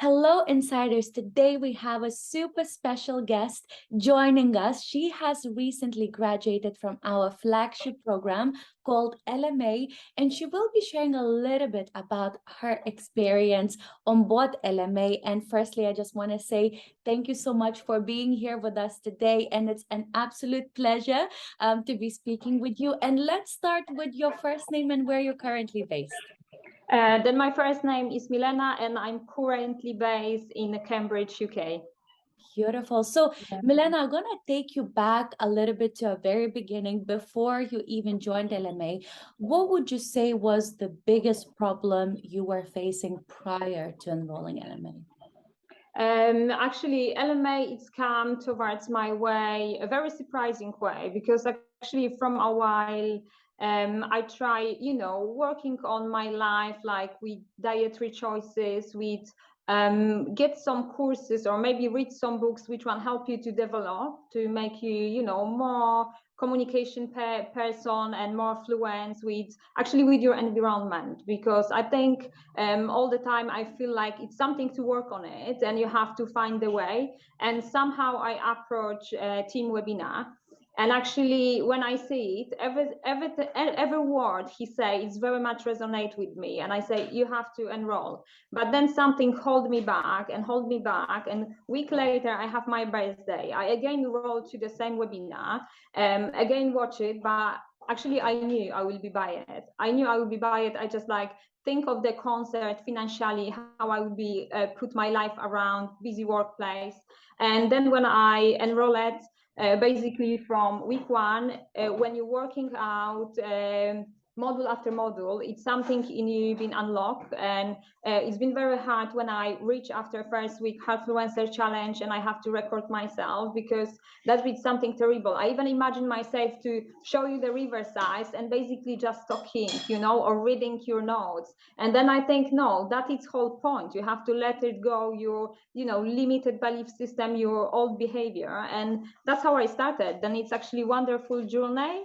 Hello, insiders. Today we have a super special guest joining us. She has recently graduated from our flagship program called LMA, and she will be sharing a little bit about her experience on board LMA. And firstly, I just want to say thank you so much for being here with us today. And it's an absolute pleasure to be speaking with you. And let's start with your first name and where you're currently based. Then my first name is Milena, and I'm currently based in Cambridge, UK. Beautiful. So, Milena, I'm going to take you back a little bit to a very beginning before you even joined LMA. What would you say was the biggest problem you were facing prior to enrolling LMA? Actually, LMA it's come towards my way a very surprising way, because actually from a while I try, working on my life, like with dietary choices, with get some courses or maybe read some books which will help you to develop, to make you, more communication person and more fluent with your environment. Because I think all the time I feel like it's something to work on it, and you have to find the way. And somehow I approach team webinar, and actually when I see it, every word he says very much resonate with me, and I say you have to enroll. But then something hold me back, and week later I have my birthday, I again roll to the same webinar, again watch it, but actually I knew I will be by it. I just like think of the concert financially, how I would be put my life around busy workplace. And then when I enroll it, basically from week one, when you're working out module after module, it's something in you been unlocked. And it's been very hard when I reach after first week Healthfluencer challenge, and I have to record myself, because that's been something terrible. I even imagine myself to show you the riverside and basically just talking, or reading your notes. And then I think, no, that is whole point. You have to let it go, your, limited belief system, your old behavior. And that's how I started. Then it's actually wonderful journey.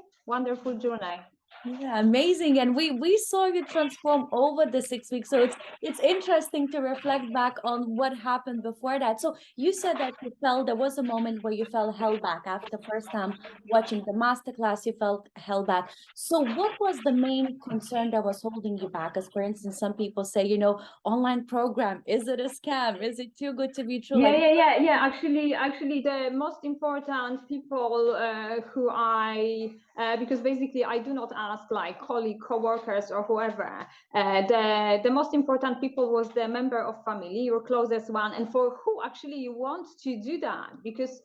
Yeah, amazing. And we saw you transform over the 6 weeks. So it's interesting to reflect back on what happened before that. So you said that you felt there was a moment where you felt held back after the first time watching the masterclass, you felt held back. So what was the main concern that was holding you back? As for instance, some people say, online program, is it a scam? Is it too good to be true? Yeah. Actually, the most important people who because basically I do not ask like colleague, co-workers or whoever. The most important people was the member of family, your closest one, and for who actually you want to do that. Because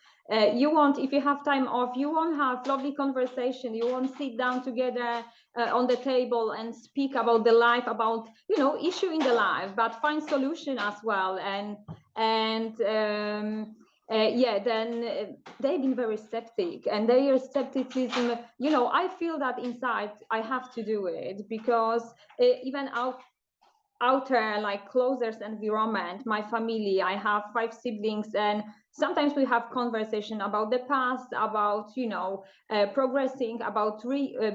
you want, if you have time off, you want to have lovely conversation, you want to sit down together on the table and speak about the life, about issue in the life, but find solution as well. Then they've been very skeptic, and their skepticism, I feel that inside I have to do it, because even outer, like closest environment, my family, I have 5 siblings, and sometimes we have conversation about the past, about progressing, about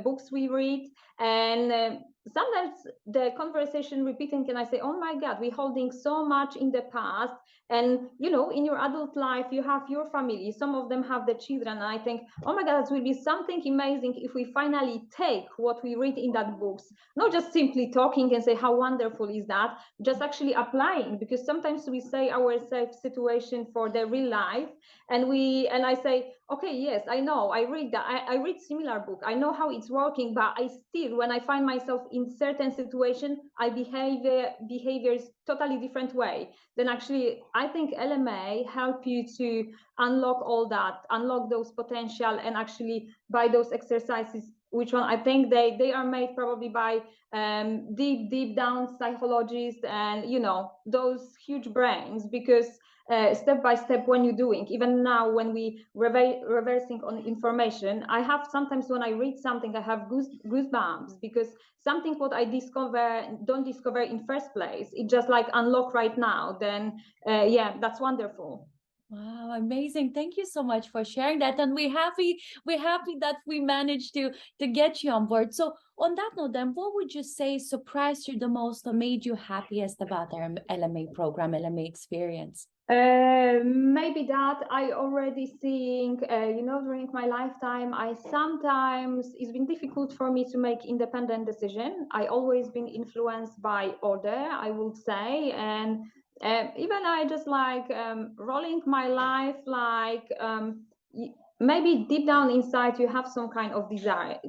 books we read. And sometimes the conversation repeating, and I say, oh my god, we're holding so much in the past. And in your adult life you have your family, some of them have the children, and I think, oh my god, it will be something amazing if we finally take what we read in that books, not just simply talking and say how wonderful is that, just actually applying. Because sometimes we say ourselves situation for the real life, and I say, okay, yes, I know, I read that, I read similar book, I know how it's working, but I still, when I find myself in certain situation, I behaviors totally different way. Then actually I think LMA help you to unlock all that, unlock those potential, and actually by those exercises, which one I think they are made probably by deep down psychologists, and those huge brains. Because step by step, when you're doing, even now when we reversing on information, I have sometimes when I read something I have goosebumps, because something what I don't discover in first place, it just like unlock right now. Then yeah, that's wonderful. Wow, amazing. Thank you so much for sharing that. And we're happy that we managed to get you on board. So on that note, then what would you say surprised you the most or made you happiest about our LMA program, LMA experience? Maybe that I already seeing, during my lifetime, I sometimes it's been difficult for me to make independent decision. I always been influenced by order, I would say, and even I just like rolling my life like maybe deep down inside you have some kind of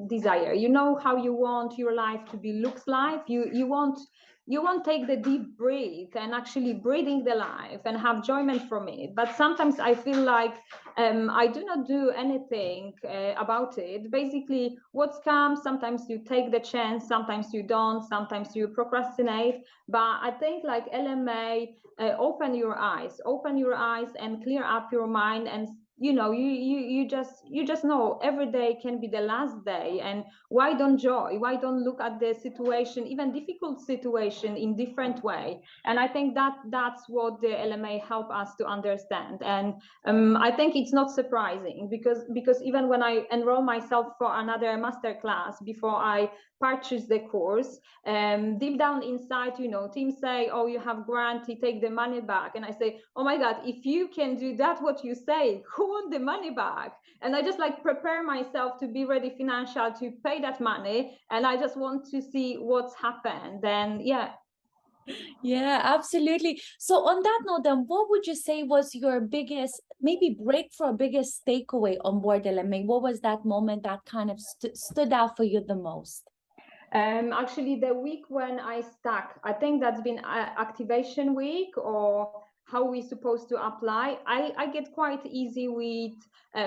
desire. You know how you want your life to be looks like. You won't take the deep breath and actually breathing the life and have enjoyment from it. But sometimes I feel like I do not do anything about it. Basically, what's come, sometimes you take the chance, sometimes you don't, sometimes you procrastinate. But I think like LMA, open your eyes and clear up your mind, and you just know every day can be the last day. And why don't look at the situation, even difficult situation, in different way. And I think that's what the LMA help us to understand. And I think it's not surprising, because even when I enroll myself for another master class before I purchase the course, deep down inside, teams say, oh, you have grant, you take the money back. And I say, oh my God, if you can do that what you say, who want the money back? And I just like prepare myself to be ready financial to pay that money, and I just want to see what's happened. Then yeah. Yeah, absolutely. So on that note, then what would you say was your biggest, maybe breakthrough, biggest takeaway on board LMA? What was that moment that kind of stood out for you the most? Actually, the week when I stuck, I think that's been activation week, or how we supposed to apply. I get quite easy with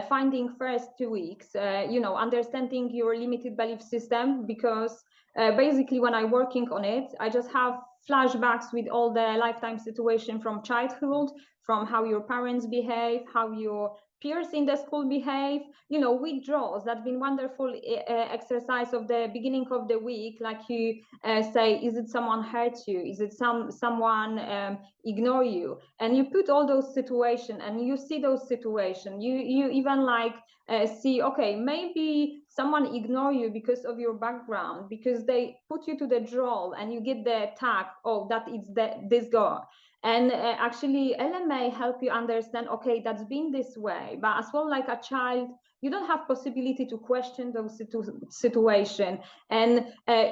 finding first 2 weeks, understanding your limited belief system, because basically when I'm working on it, I just have flashbacks with all the lifetime situation from childhood, from how your parents behave, how your peers in the school behave, withdrawals. That's been wonderful exercise of the beginning of the week. Like you say, is it someone hurt you? Is it someone ignore you? And you put all those situations, and you see those situations. You even like see, okay, maybe someone ignore you because of your background, because they put you to the draw, and you get the tag, oh, that is this girl. And actually LMA help you understand, okay, that's been this way. But as well, like a child, you don't have possibility to question those situation. And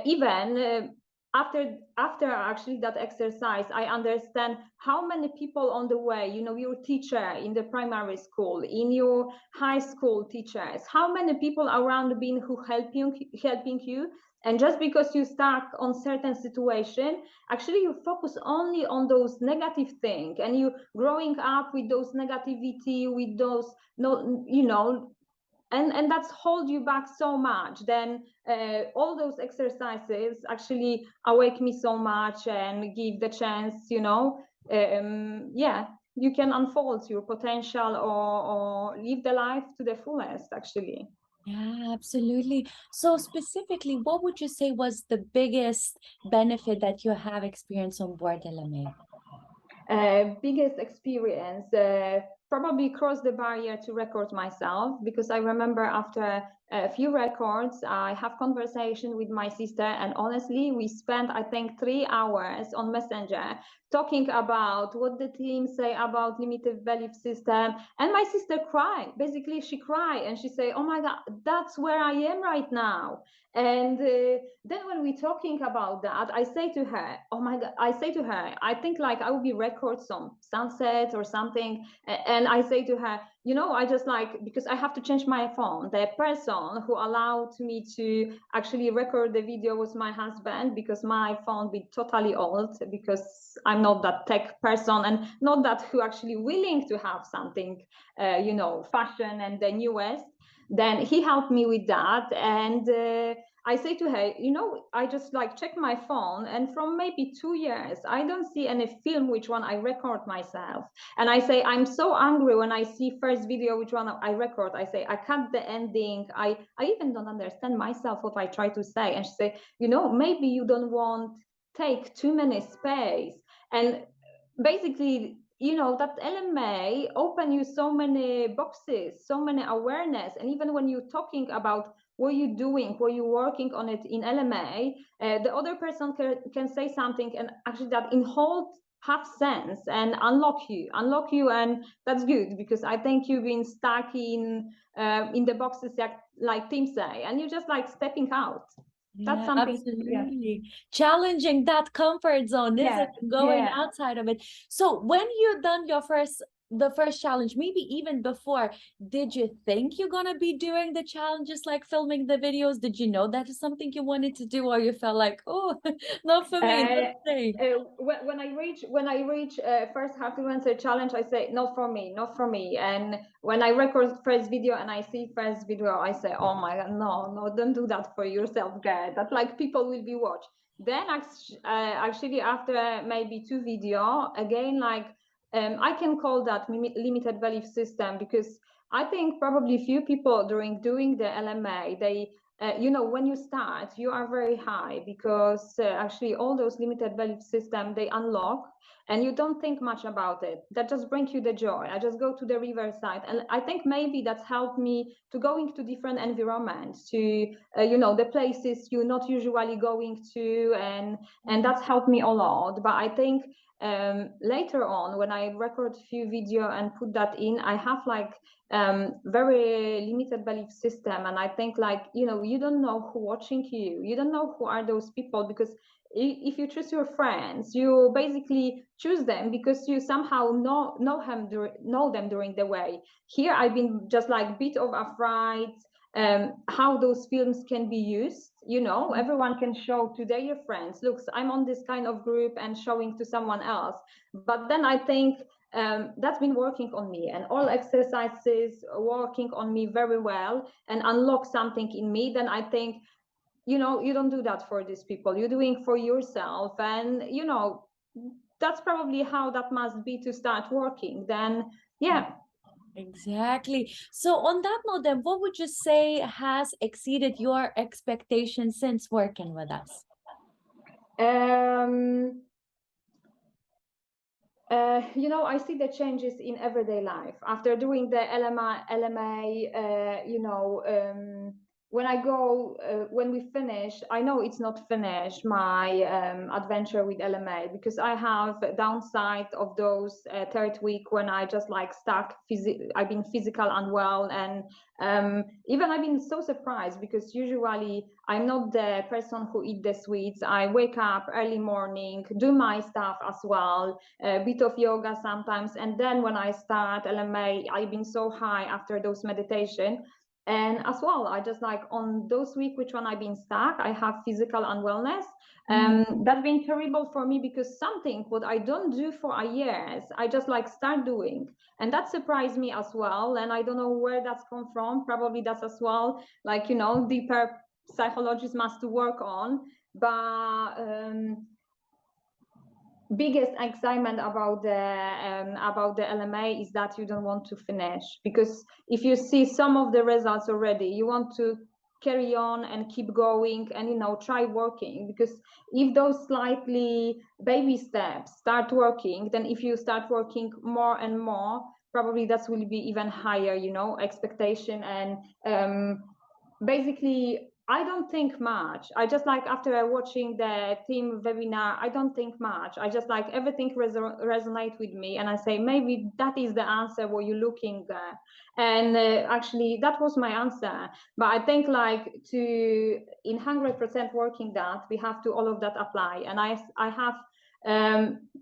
even after actually that exercise, I understand how many people on the way, your teacher in the primary school, in your high school teachers, how many people around being who helping you. And just because you stuck on certain situation, actually you focus only on those negative things, and you growing up with those negativity, with those no, and that's hold you back so much. Then all those exercises actually awake me so much and give the chance, yeah, you can unfold your potential, or live the life to the fullest, actually. Yeah, absolutely. So specifically, what would you say was the biggest benefit that you have experienced on board LMA? Biggest experience, probably cross the barrier to record myself, because I remember after a few records, I have conversation with my sister, and honestly, we spent, I think, 3 hours on Messenger talking about what the team say about limited belief system. And my sister cried. Basically, she cried, and she say, oh my God, that's where I am right now. And then when we're talking about that, I say to her, oh my God, I think like I will be record some sunset or something. And I say to her, I just like, because I have to change my phone. The person who allowed me to actually record the video was my husband, because my phone be totally old, because I'm not that tech person, and not that who actually willing to have something, fashion and the newest. Then he helped me with that. And I say to her, I just like check my phone, and from maybe 2 years, I don't see any film which one I record myself. And I say, I'm so angry when I see first video which one I record. I say, I cut the ending. I even don't understand myself what I try to say. And she say, maybe you don't want take too many space. And basically you know, that LMA open you so many boxes, so many awareness. And even when you're talking about what you're doing, what you're working on it in LMA, the other person can say something and actually that in whole have sense and unlock you. And that's good, because I think you've been stuck in the boxes like Tim say, and you're just like stepping out. That's Yeah, something, yeah. absolutely. Challenging that comfort zone, isn't Yeah, it? Going yeah. outside of it. So when you done the first challenge, maybe even before, did you think you're gonna be doing the challenges, like filming the videos? Did you know that is something you wanted to do, or you felt like, oh, not for me, not Uh, today? when I reach first influencer challenge, I say not for me, not for me. And when I record first video and I see first video, I say, oh my god, no, don't do that for yourself, girl. That like people will be watch. Then actually after maybe two video again, like I can call that limited belief system, because I think probably few people during doing the LMA, they you know, when you start, you are very high, because actually all those limited belief system they unlock, and you don't think much about it. That just brings you the joy. I just go to the riverside, and I think maybe that's helped me to going to different environments, to you know, the places you're not usually going to, and that's helped me a lot. But I think later on, when I record few video and put that in, I have like very limited belief system. And I think like, you know, you don't know who watching you, you don't know who are those people, because if you choose your friends, you basically choose them because you somehow know them during the way. Here I've been just like bit of afraid how those films can be used. You know, everyone can show to their friends, look, I'm on this kind of group, and showing to someone else. But then I think that's been working on me, and all exercises working on me very well and unlock something in me. Then I think, you know, you don't do that for these people, you're doing for yourself. And you know, that's probably how that must be to start working then. Yeah. Exactly. So on that note, then, what would you say has exceeded your expectations since working with us? um you know, I see the changes in everyday life after doing the LMA. You know, when I go, when we finish, I know it's not finished, my adventure with LMA, because I have a downside of those third week when I just like stuck. I've been physical unwell, and even I've been so surprised, because usually I'm not the person who eat the sweets. I wake up early morning, do my stuff as well, a bit of yoga sometimes, and then when I start LMA, I've been so high after those meditation. And as well, I just like on those week which one I've been stuck, I have physical unwellness. That's been terrible for me, because something what I don't do for a years, I just like start doing, and that surprised me as well. And I don't know where that's come from. Probably that's as well, like, you know, deeper psychologists must work on. But biggest excitement about the LMA is that you don't want to finish, because if you see some of the results already, you want to carry on and keep going, and you know, try working, because if those slightly baby steps start working, then if you start working more and more, probably that will be even higher, you know, expectation. And basically I don't think much. I just like after watching the team webinar, I don't think much. I just like everything resonate with me, and I say maybe that is the answer what you're looking at. And actually that was my answer. But I think like to in 100% working that we have to all of that apply, and I have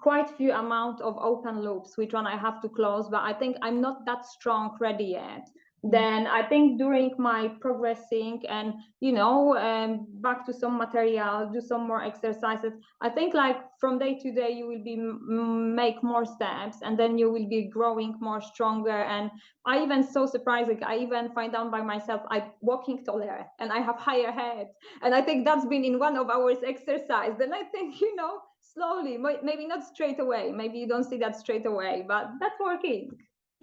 quite few amount of open loops which one I have to close, but I think I'm not that strong ready yet. Then I think during my progressing and, you know, back to some material, do some more exercises, I think like from day to day you will be make more steps, and then you will be growing more stronger. And I even so surprised, like I even find out by myself I walking taller and I have higher head, and I think that's been in one of our exercise. Then I think, you know, slowly, maybe not straight away, maybe you don't see that straight away, but that's working.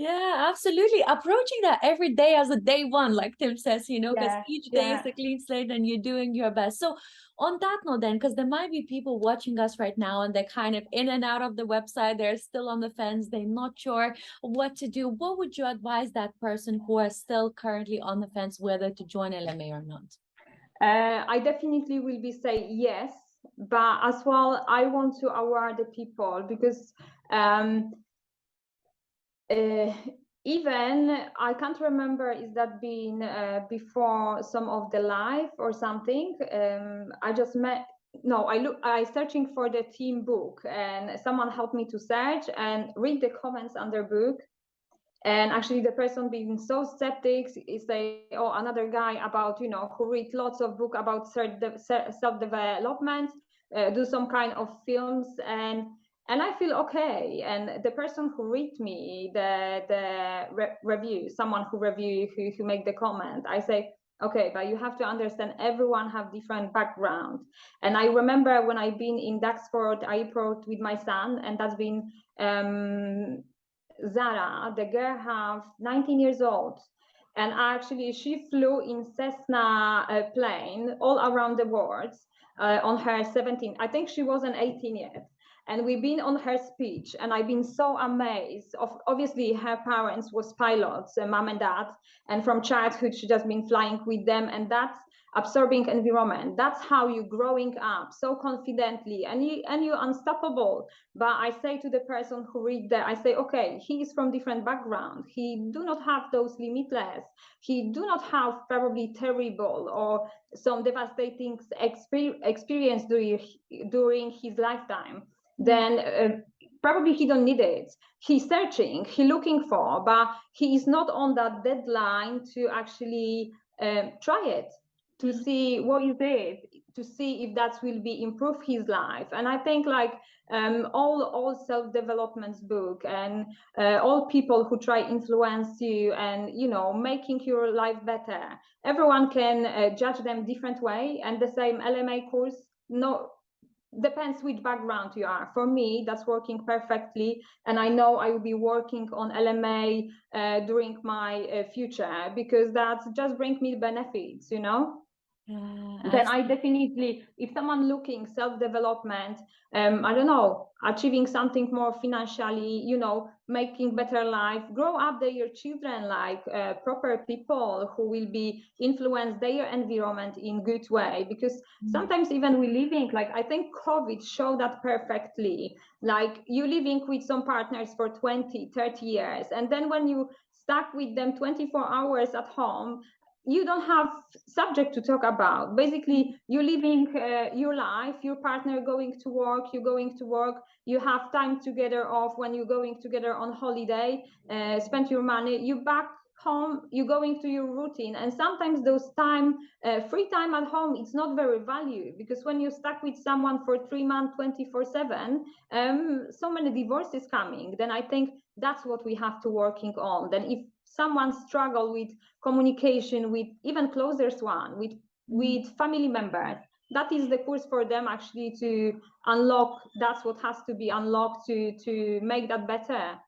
Yeah, absolutely. Approaching that every day as a day one, like Tim says, because Yeah, each day is yeah. a clean slate and you're doing your best. So, on that note, then, because there might be people watching us right now and they're kind of in and out of the website, they're still on the fence, they're not sure what to do. What would you advise that person who is still currently on the fence whether to join LMA or not? I definitely will be say yes, but as well, I want to aware the people because uh, even I can't remember is that been before some of the live or something. I just met. No, I searching for the team book and someone helped me to search and read the comments under book. And actually the person being so skeptic is say, oh, another guy about, who read lots of book about self-development, do some kind of films, and I feel okay. And the person who read me the review, someone who review, who make the comment, I say, okay, but you have to understand everyone have different background. And I remember when I've been in Duxford Airport with my son, and that's been Zara, the girl, have 19 years old, and actually she flew in Cessna plane all around the world on her 17. I think she wasn't 18 yet. And we've been on her speech, and I've been so amazed. Obviously, her parents was pilots, mom and dad, and from childhood she just been flying with them, and that's absorbing environment. That's how you growing up so confidently, and you're unstoppable. But I say to the person who read that, I say, okay, he is from different background. He do not have those limitless. He do not have probably terrible or some devastating experience during his lifetime. Then probably he don't need it. He's searching, he looking for, but he is not on that deadline to actually try it, to see what is it, to see if that will be improve his life. And I think like all self-development book and all people who try influence you and making your life better, everyone can judge them different way. And the same LMA course, no, depends which background you are. For me, that's working perfectly, and I know I will be working on LMA during my future, because that's just bring me benefits. Then I definitely, if someone looking self-development, I don't know, achieving something more financially, making better life, grow up their children like proper people who will be influence their environment in good way. Because sometimes even we living, like I think COVID showed that perfectly, like you living with some partners for 20, 30 years, and then when you stuck with them 24 hours at home, you don't have subject to talk about. Basically, you're living your life, your partner going to work, you're going to work, you have time together off when you're going together on holiday, spend your money, you back home, you're going to your routine. And sometimes those time, free time at home, it's not very valued, because when you're stuck with someone for 3 months, 24/7, so many divorces coming. Then I think that's what we have to working on. Then if someone struggle with communication with even closest one, with family members, that is the course for them actually to unlock. That's what has to be unlocked to make that better.